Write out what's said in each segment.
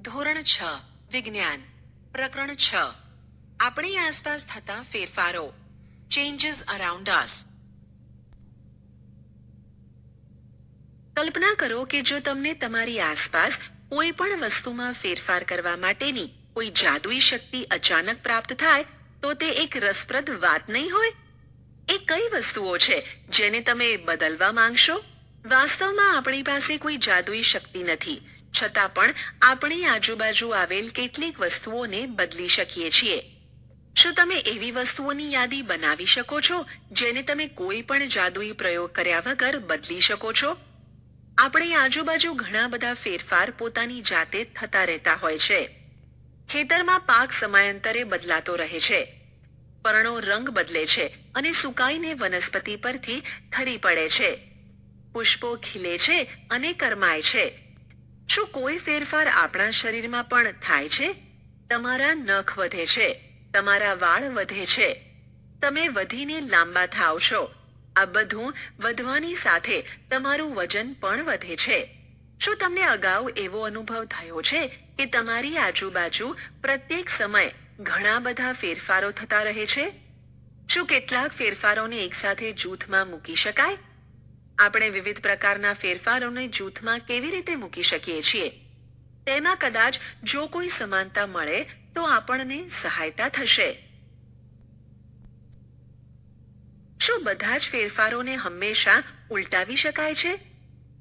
ધોરણ 6 વિજ્ઞાન પ્રકરણ 6 આપણી આસપાસ થતા ફેરફારો ચેન્જીસ અરાઉન્ડ અસ. કલ્પના કરો કે જો તમને તમારી આસપાસ કોઈ પણ વસ્તુમાં ફેરફાર કરવા માટેની કોઈ જાદુઈ શક્તિ અચાનક પ્રાપ્ત થાય તો તે એક રસપ્રદ વાત નહીં હોય? એ કઈ વસ્તુઓ છે જેને તમે બદલવા માંગશો? વાસ્તવમાં આપણી પાસે કોઈ જાદુઈ શક્તિ નથી, છતાં પણ આપણી આજુબાજુ આવેલ કેટલીક વસ્તુઓને બદલી શકીએ છીએ. શું તમે એવી વસ્તુઓની યાદી બનાવી શકો છો જેને તમે કોઈ પણ જાદુઈ પ્રયોગ કર્યા વગર બદલી શકો છો? આપણી આજુબાજુ ઘણા બધા ફેરફાર પોતાની જાતે થતા રહેતા હોય છે. ખેતરમાં પાક સમયાંતરે બદલાતો રહે છે. પર્ણો રંગ બદલે છે અને સુકાઈને વનસ્પતિ પરથી ખરી પડે છે. પુષ્પો ખીલે છે અને કરમાય છે. શું કોઈ ફેરફાર આપણા શરીરમાં પણ થાય છે? તમારા નખ વધે છે, તમારા વાળ વધે છે, તમે વધીને લાંબા થાવ છો. આ બધું વધવાની સાથે તમારું વજન પણ વધે છે. શું તમને અગાઉ એવો અનુભવ થયો છે કે તમારી આજુબાજુ પ્રત્યેક સમય ઘણા બધા ફેરફારો થતા રહે છે? શું કેટલાક ફેરફારોને એકસાથે જૂથમાં મૂકી શકાય? આપણે વિવિધ પ્રકારના ફેરફારોને જૂથમાં કેવી રીતે મૂકી શકીએ છીએ? તેમાં કદાચ જો કોઈ સમાનતા મળે તો આપણને સહાયતા થશે. શું બધા જ ફેરફારોને હંમેશા ઉલટાવી શકાય છે?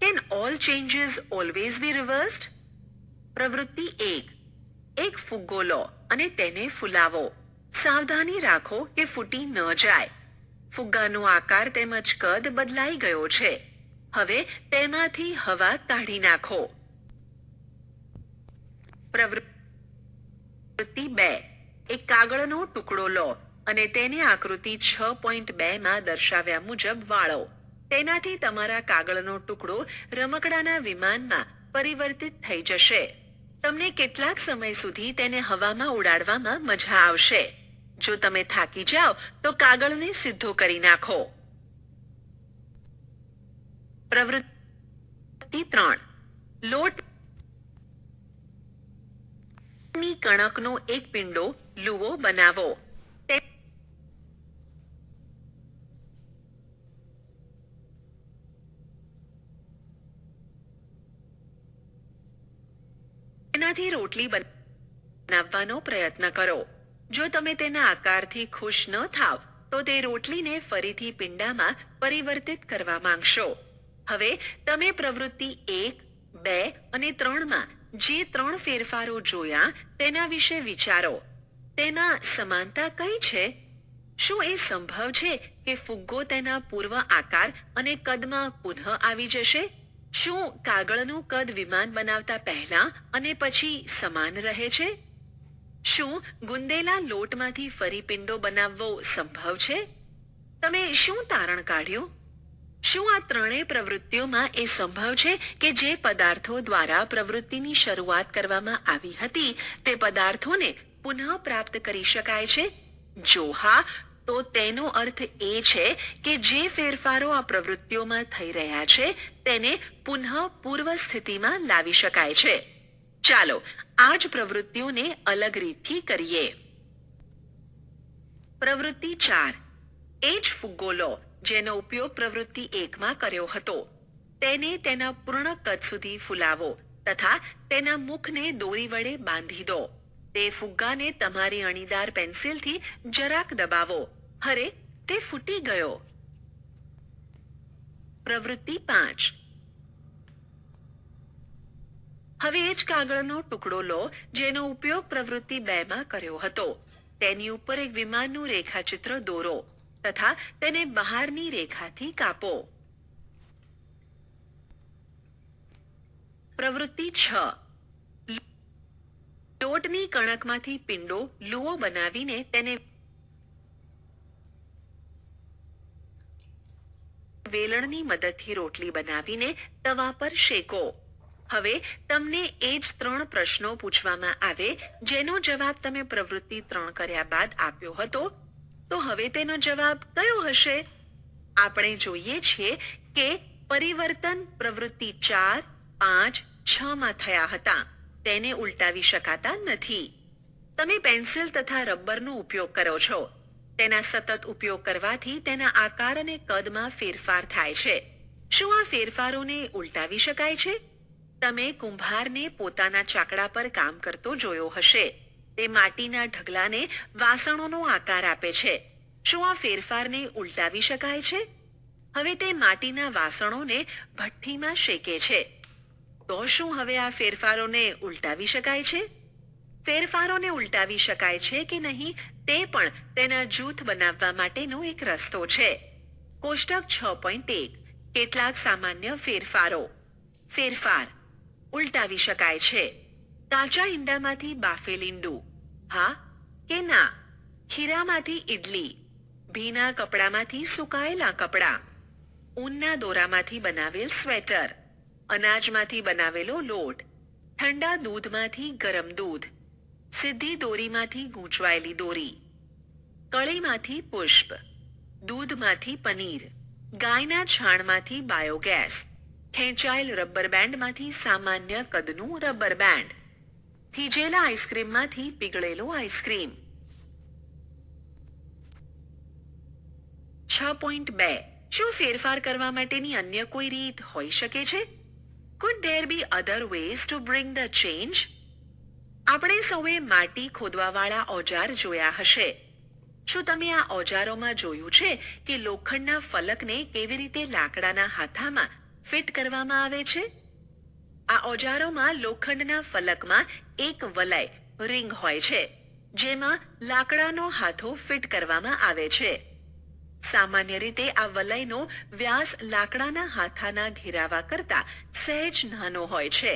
Can all changes always be reversed? પ્રવૃત્તિ 1. એક ફુગ્ગો લો અને તેને ફૂલાવો. સાવધાની રાખો કે ફૂટી ન જાય. ફુગ્ગાનો આકાર તેમજ કદ બદલાઈ ગયો છે. હવે તેમાંથી હવા કાઢી નાખો. પ્રવૃત્તિ 2. એક કાગળનો ટુકડો લો અને તેને આકૃતિ 6.2 માં દર્શાવ્યા મુજબ વાળો. તેનાથી તમારા કાગળનો ટુકડો રમકડાના વિમાનમાં પરિવર્તિત થઈ જશે. તમને કેટલાક સમય સુધી તેને હવામાં ઉડાડવામાં મજા આવશે. જો તમે થાકી જાઓ તો કાગળને સીધો કરી નાખો. પ્રવૃત્તિ 3. લોટની કણકનો એક પિંડો લુવો બનાવો. તેનાથી રોટલી બનાવવાનો પ્રયત્ન કરો. જો તમે તેના આકારથી ખુશ ન થાવ તો તે રોટલીને ફરીથી પિંડામાં પરિવર્તિત કરવા માંગશો. હવે તમે પ્રવૃત્તિ 1, 2 અને 3 માં જે 3 ફેરફારો જોયા તેના વિશે વિચારો. તેમાં સમાનતા કઈ છે? શું એ સંભવ છે કે ફુગ્ગો તેના પૂર્વ આકાર અને કદમાં પુનઃ આવી જશે? શું કાગળનું કદ વિમાન બનાવતા પહેલા અને પછી સમાન રહે છે? શું ગુંદેલા લોટમાંથી ફરી પિંડો બનાવવો સંભવ છે? તમે શું તારણ કાઢ્યું? શું આ ત્રણેય પ્રવૃત્તિઓમાં એ સંભવ છે કે જે પદાર્થો દ્વારા પ્રવૃત્તિની શરૂઆત કરવામાં આવી હતી તે પદાર્થોને પુનઃ પ્રાપ્ત કરી શકાય છે? જો હા, તો તેનો અર્થ એ છે કે જે ફેરફારો આ પ્રવૃત્તિઓમાં થઈ રહ્યા છે તેને પુનઃ પૂર્વ સ્થિતિમાં લાવી શકાય છે. ચાલો આ જ પ્રવૃત્તિઓને અલગ રીતથી કરીએ. પ્રવૃત્તિ 4. એ જ ફુગ્ગો લો જેનો ઉપયોગ પ્રવૃત્તિ 1 માં કર્યો હતો. તેને તેના પૂર્ણ કદ સુધી ફૂલાવો તથા તેના મુખને દોરી વડે બાંધી દો. તે ફુગ્ગાને તમારી અણીદાર પેન્સિલથી જરાક દબાવો. અરે, તે ફૂટી ગયો. પ્રવૃત્તિ 5. હવે એ જ કાગળનો ટુકડો લો જેનો ઉપયોગ પ્રવૃત્તિ 2 માં કર્યો હતો. તેની ઉપર એક વિમાનનું રેખાચિત્ર દોરો તથા તેને બહારની રેખાથી કાપો. પ્રવૃત્તિ 6. લોટની કણકમાંથી પિંડો લુઓ બનાવીને તેને વેલણની મદદથી રોટલી બનાવીને તવા પર શેકો. હવે તમને એ જ 3 પ્રશ્નો પૂછવામાં આવે જેનો જવાબ તમે પ્રવૃત્તિ 3 કર્યા બાદ આપ્યો હતો, તો હવે તેનો જવાબ કયો હશે? આપણે જોઈએ છીએ કે પરિવર્તન પ્રવૃત્તિ 4, 5, 6 માં થયા હતા. તેને ઉલટાવી શકાતા નથી. તમે પેન્સિલ તથા રબરનો ઉપયોગ કરો છો. તેના સતત ઉપયોગ કરવાથી તેના આકાર અને કદમાં ફેરફાર થાય છે. શું આ ફેરફારોને ઉલટાવી શકાય છે? તમે કુંભારને પોતાના ચાકડા પર કામ કરતો જોયો હશે. તે માટીના ઢગલાને વાસણોનો આકાર આપે છે. શું આ ફેરફારને ઉલટાવી શકાય છે? હવે તે માટીના વાસણોને ભઠ્ઠીમાં શેકે છે. તો શું હવે આ ફેરફારોને ઉલટાવી શકાય છે? ફેરફારોને ઉલટાવી શકાય છે કે નહીં તે પણ તેના જૂથ બનાવવા માટેનો એક રસ્તો છે. કોષ્ટક 6.1 કેટલાક સામાન્ય ફેરફારો. ફેરફાર ઉલટાવી શકાય છે. કાચા ઈંડામાંથી બાફેલ ઈંડું, હા કે ના. ખીરામાંથી ઈડલી, ભીના કપડામાંથી સુકાયેલા કપડાં, ઊનના દોરામાંથી બનાવેલ સ્વેટર, અનાજમાંથી બનાવેલો લોટ, ઠંડા દૂધમાંથી ગરમ દૂધ, સીધી દોરીમાંથી ગૂંચવાયેલી દોરી, કળીમાંથી પુષ્પ, દૂધમાંથી પનીર, ગાયના છાણમાંથી બાયોગેસ, ખેંચાયેલ રબર બેન્ડમાંથી સામાન્ય કદનું રબર બેન્ડ, થીજેલા આઈસ્ક્રીમમાંથી પીગળેલો આઈસ્ક્રીમ. 6.2 શું ફેરફાર કરવા માટેની અન્ય કોઈ રીત હોઈ શકે છે? Could there be other ways to bring the change? આપણે સૌએ માટી ખોદવાવાળા ઓજાર જોયા હશે. શું તમે આ ઓજારોમાં જોયું છે કે લોખંડના ફલકને કેવી રીતે લાકડાના હાથામાં ફિટ કરવામાં આવે છે? આ ઓજારોમાં લોખંડના ફલકમાં એક વલય રિંગ હોય છે, જેમાં લાકડાનો હાથો ફિટ કરવામાં આવે છે. સામાન્ય રીતે આ વલયનો વ્યાસ લાકડાના હાથાના ઘેરાવા કરતા સહેજ નાનો હોય છે.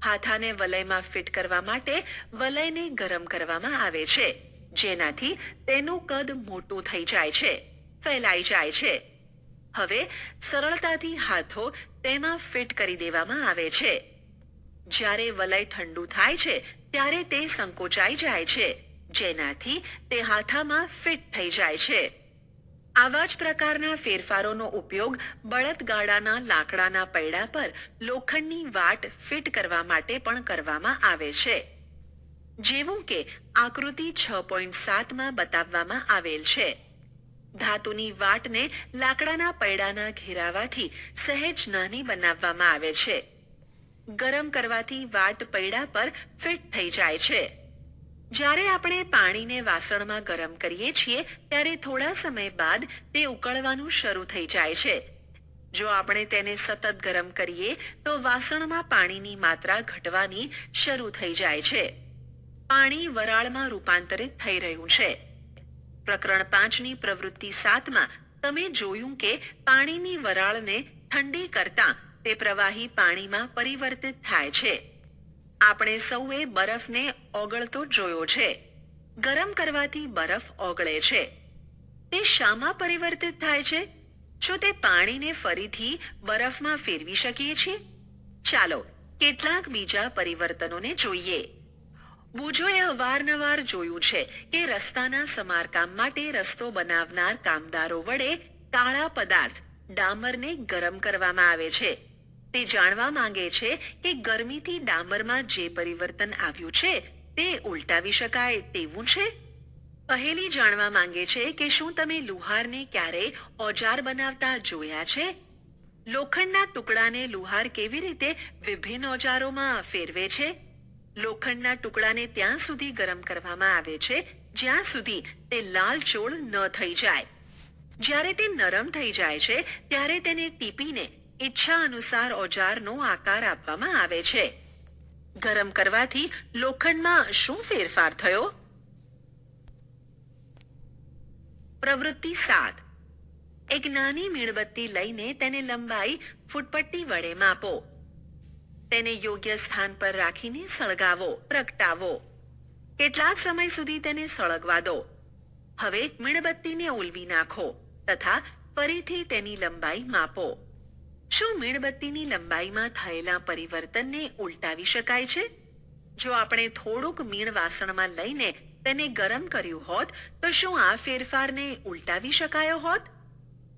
હાથાને વલયમાં ફિટ કરવા માટે વલયને ગરમ કરવામાં આવે છે, જેનાથી તેનું કદ મોટું થઈ જાય છે, ફેલાઈ જાય છે. હવે સરળતાથી હાથો તેમાં ફિટ કરી દેવામાં આવે છે. જ્યારે વલય ઠંડુ થાય છે ત્યારે તે સંકોચાઈ જાય છે, જેનાથી તે હાથામાં ફિટ થઈ જાય છે. આવા જ પ્રકારના ફેરફારોનો ઉપયોગ બળદગાડાના લાકડાના પૈડા પર લોખંડની વાટ ફિટ કરવા માટે પણ કરવામાં આવે છે, જેવું કે આકૃતિ 6.7 બતાવવામાં આવેલ છે. ધાતુની વાટને લાકડાના પૈડાના ઘેરાવાથી સહેજ નાની બનાવવામાં આવે છે. ગરમ કરવાથી વાટ પૈડા પર ફિટ થઈ જાય છે. જ્યારે આપણે પાણીને વાસણમાં ગરમ કરીએ છીએ ત્યારે થોડા સમય બાદ તે ઉકળવાનું શરૂ થઈ જાય છે. જો આપણે તેને સતત ગરમ કરીએ તો વાસણમાં પાણીની માત્રા ઘટવાની શરૂ થઈ જાય છે. પાણી વરાળમાં રૂપાંતરિત થઈ રહ્યું છે. પ્રકરણ 5ની પ્રવૃત્તિ 7માં તમે જોયું કે પાણીની વરાળને ઠંડી કરતા તે પ્રવાહી પાણીમાં પરિવર્તિત થાય છે. આપણે સૌએ બરફને ઓગળતો જોયો છે. ગરમ કરવાથી બરફ ઓગળે છે. તે શામાં પરિવર્તિત થાય છે? શું તે પાણીને ફરીથી બરફમાં ફેરવી શકીએ છીએ? ચાલો કેટલાક બીજા પરિવર્તનોને જોઈએ. બુજોએ અવારનવાર જોયું છે કે રસ્તાના સમારકામ માટે રસ્તો બનાવનાર કામદારો વડે કાળા પદાર્થ ડામરને ગરમ કરવામાં આવે છે. તે જાણવા માંગે છે કે ગરમીથી ડામરમાં જે પરિવર્તન આવ્યું છે તે ઉલટાવી શકાય તેવું છે. પહેલી જાણવા માંગે છે કે શું તમે લુહારને ક્યારેય ઓજાર બનાવતા જોયા છે? લોખંડના ટુકડાને લુહાર કેવી રીતે વિભિન્ન ઓજારોમાં ફેરવે છે? લોખંડના ટુકડાને ત્યાં સુધી ગરમ કરવામાં આવે છે જ્યાં સુધી તે લાલચોળ ન થઈ જાય. જ્યારે તે નરમ થઈ જાય છે ત્યારે તેને ટીપીને ઈચ્છા અનુસાર ઓજારનો આકાર આપવામાં આવે છે. ગરમ કરવાથી લોખંડમાં શું ફેરફાર થયો? પ્રવૃત્તિ 7. એક નાની મીણબત્તી લઈને તેને લંબાઈ ફૂટપટ્ટી વડે માપો. તેને યોગ્ય સ્થાન પર રાખીને સળગાવો, પ્રગટાવો. કેટલાક સમય સુધી તેને સળગવા દો. હવે મીણબત્તીને ઓલવી નાખો તથા ફરીથી તેની લંબાઈ માપો. શું મીણબત્તીની લંબાઈમાં થયેલા પરિવર્તનને ઉલટાવી શકાય છે? જો આપણે થોડુંક મીણ વાસણમાં લઈને તેને ગરમ કર્યું હોત તો શું આ ફેરફારને ઉલટાવી શકાયો હોત?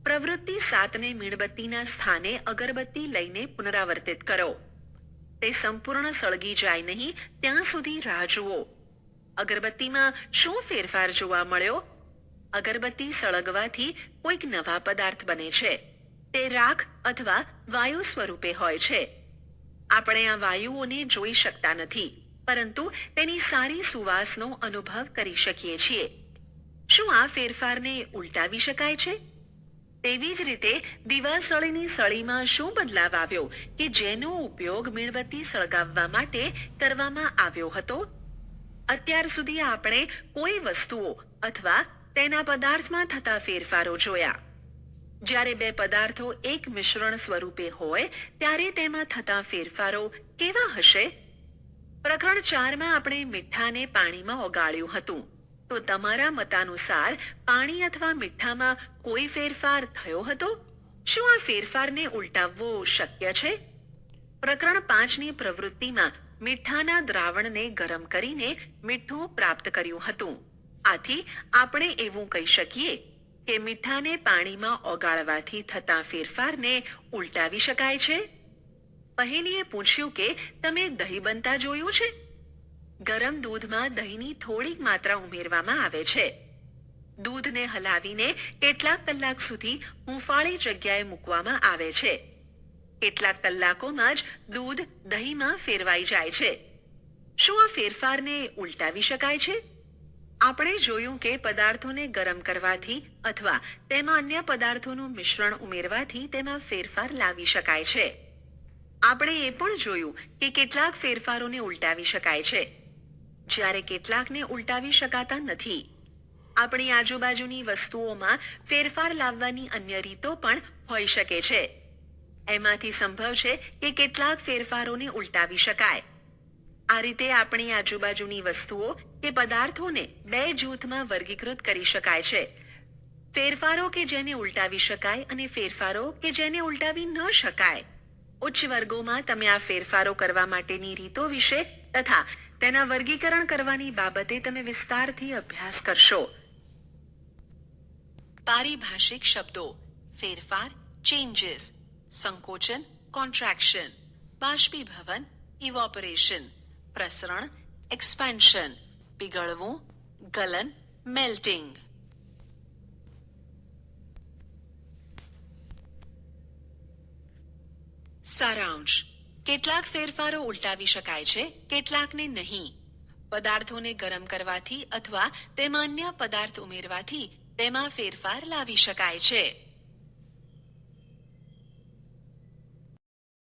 પ્રવૃત્તિ 7ને મીણબત્તીના સ્થાને અગરબત્તી લઈને પુનરાવર્તિત કરો. તે સંપૂર્ણ સળગી જાય નહીં ત્યાં સુધી રાહ જુઓ. અગરબત્તીમાં શું ફેરફાર જોવા મળ્યો? અગરબત્તી સળગવાથી કોઈક નવા પદાર્થ બને છે. તે રાખ અથવા વાયુ સ્વરૂપે હોય છે. આપણે આ વાયુઓને જોઈ શકતા નથી, પરંતુ તેની સારી સુવાસનો અનુભવ કરી શકીએ છીએ. શું આ ફેરફારને ઉલટાવી શકાય છે? તેવી જ રીતે દિવાસળીની સળીમાં શું બદલાવ આવ્યો કે જેનો ઉપયોગ મીણબત્તી સળગાવવા માટે કરવામાં આવ્યો હતો? અત્યાર સુધી આપણે કોઈ વસ્તુઓ અથવા તેના પદાર્થમાં થતા ફેરફારો જોયા. જ્યારે બે પદાર્થો એક મિશ્રણ સ્વરૂપે હોય ત્યારે તેમાં થતા ફેરફારો કેવા હશે? પ્રકરણ 4માં આપણે મીઠાને પાણીમાં ઓગાળ્યું હતું. તો તમારા મતાનુસાર પાણી અથવા મીઠામાં કોઈ ફેરફાર થયો હતો? શું આ ફેરફારને ઉલટાવવો શક્ય છે? પ્રકરણ 5ની પ્રવૃત્તિમાં મીઠાના દ્રાવણને ગરમ કરીને મીઠું પ્રાપ્ત કર્યું હતું. આથી આપણે એવું કહી શકીએ કે મીઠાને પાણીમાં ઓગાળવાથી થતા ફેરફારને ઉલટાવી શકાય છે. પહેલીએ પૂછ્યું કે તમે દહીં બનતા જોયું છે? ગરમ દૂધમાં દહીંની થોડીક માત્રા ઉમેરવામાં આવે છે. દૂધને હલાવીને કેટલાક કલાક સુધી હૂંફાળી જગ્યાએ મૂકવામાં આવે છે. કેટલાક કલાકોમાં જ દૂધ દહીંમાં ફેરવાઈ જાય છે. શું આ ફેરફારને ઉલટાવી શકાય છે? આપણે જોયું કે પદાર્થોને ગરમ કરવાથી અથવા તેમાં અન્ય પદાર્થોનું મિશ્રણ ઉમેરવાથી તેમાં ફેરફાર લાવી શકાય છે. આપણે એ પણ જોયું કે કેટલાક ફેરફારોને ઉલટાવી શકાય છે, જ્યારે કેટલાકને ઉલટાવી શકાતા નથી. આપણી આજુબાજુની વસ્તુઓમાં ફેરફાર લાવવાની અન્ય રીતો પણ હોઈ શકે છે. એમાંથી સંભવ છે કે કેટલાક ફેરફારોને ઉલટાવી શકાય. આ રીતે આપણી આજુબાજુની વસ્તુઓ કે પદાર્થોને બે જૂથમાં વર્ગીકૃત કરી શકાય છે. ફેરફારો કે જેને ઉલટાવી શકાય અને ફેરફારો કે જેને ઉલટાવી ન શકાય. ઉચ્ચ વર્ગોમાં તમે આ ફેરફારો કરવા માટેની રીતો વિશે તથા તેના વર્ગીકરણ કરવાની બાબતે તમે વિસ્તારથી અભ્યાસ કરશો. પારિભાષિક શબ્દો: ફેરફાર ચેન્જીસ, સંકોચન કોન્ટ્રાક્શન, બાષ્પીભવન ઇવોપરેશન, પ્રસરણ એક્સપેન્શન, પીગળવું ગલન મેલ્ટિંગ. સારાંશ: કેટલાક ફેરફારો ઉલટાવી શકાય છે, કેટલાકને નહીં. પદાર્થોને ગરમ કરવાથી અથવા તેમાં અન્ય પદાર્થ ઉમેરવાથી તેમાં ફેરફાર લાવી શકાય છે.